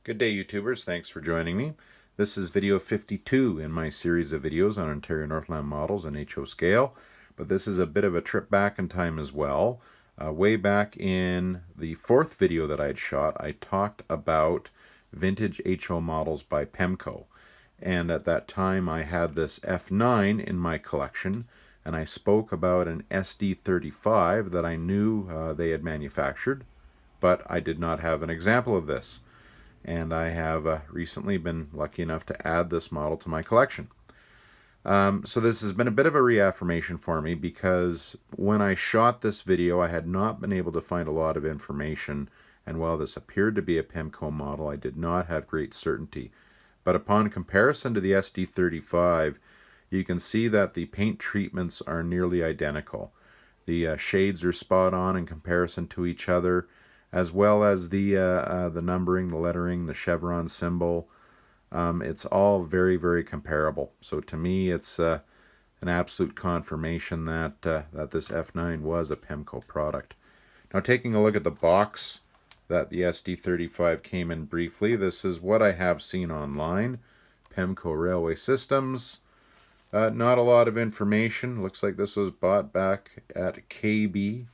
Good day, YouTubers. Thanks for joining me. This is video 52 in my series of videos on Ontario Northland models and HO scale, but this is a bit of a trip back in time as well. Way back in the fourth video that I had shot, I talked about vintage HO models by Pemco, and at that time I had this F9 in my collection, and I spoke about an SD-35 that I knew they had manufactured, but I did not have an example of this. And I have recently been lucky enough to add this model to my collection. So this has been a bit of a reaffirmation for me, because when I shot this video I had not been able to find a lot of information, and while this appeared to be a Pemco model, I did not have great certainty. But upon comparison to the SD-35, you can see that the paint treatments are nearly identical. The shades are spot on in comparison to each other, as well as the numbering, the lettering, the chevron symbol. It's all very, very comparable. So to me, it's an absolute confirmation that that this F9 was a Pemco product. Now, taking a look at the box that the SD-35 came in briefly, this is what I have seen online. Pemco Railway Systems. Not a lot of information. Looks like this was bought back at KB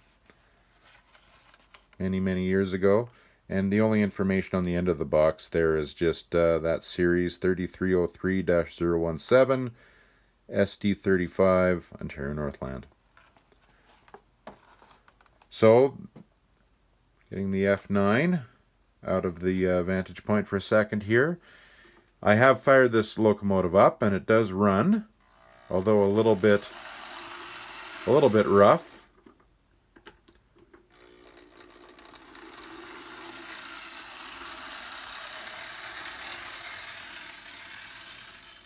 many years ago, and the only information on the end of the box there is just that series 3303-017 SD-35 Ontario Northland. So, getting the F9 out of the vantage point for a second here, I have fired this locomotive up and it does run, although a little bit rough.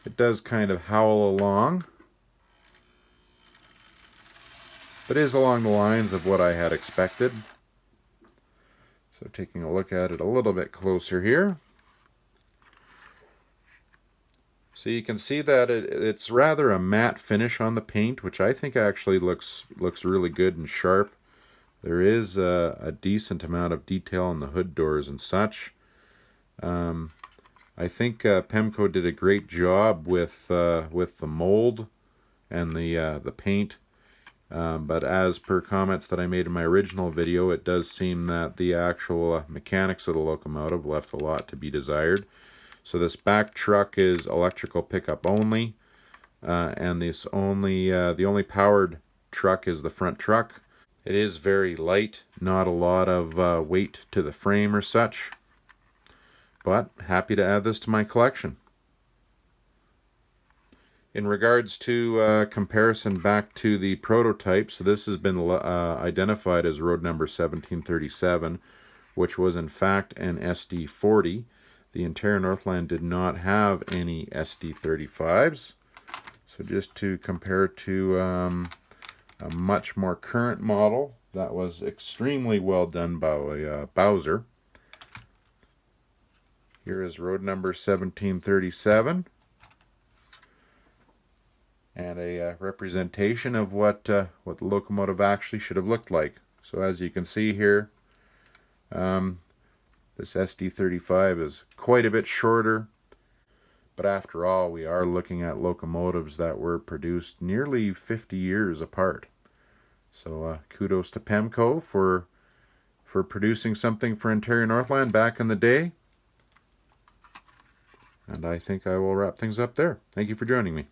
It does kind of howl along, but is along the lines of what I had expected. So taking a look at it a little bit closer here. So you can see that it's rather a matte finish on the paint, which I think actually looks really good and sharp. There is a decent amount of detail on the hood doors and such. I think Pemco did a great job with the mold and the paint, but as per comments that I made in my original video, it does seem that the actual mechanics of the locomotive left a lot to be desired. So this back truck is electrical pickup only, and the only powered truck is the front truck. It is very light, not a lot of weight to the frame or such. But happy to add this to my collection. In regards to comparison back to the prototype, so this has been identified as road number 1737, which was in fact an SD-40. The Ontario Northland did not have any SD-35s. So just to compare to a much more current model that was extremely well done by Bowser. Here is road number 1737, and a representation of what the locomotive actually should have looked like. So as you can see here, this SD-35 is quite a bit shorter, but after all, we are looking at locomotives that were produced nearly 50 years apart. So kudos to Pemco for producing something for Ontario Northland back in the day. And I think I will wrap things up there. Thank you for joining me.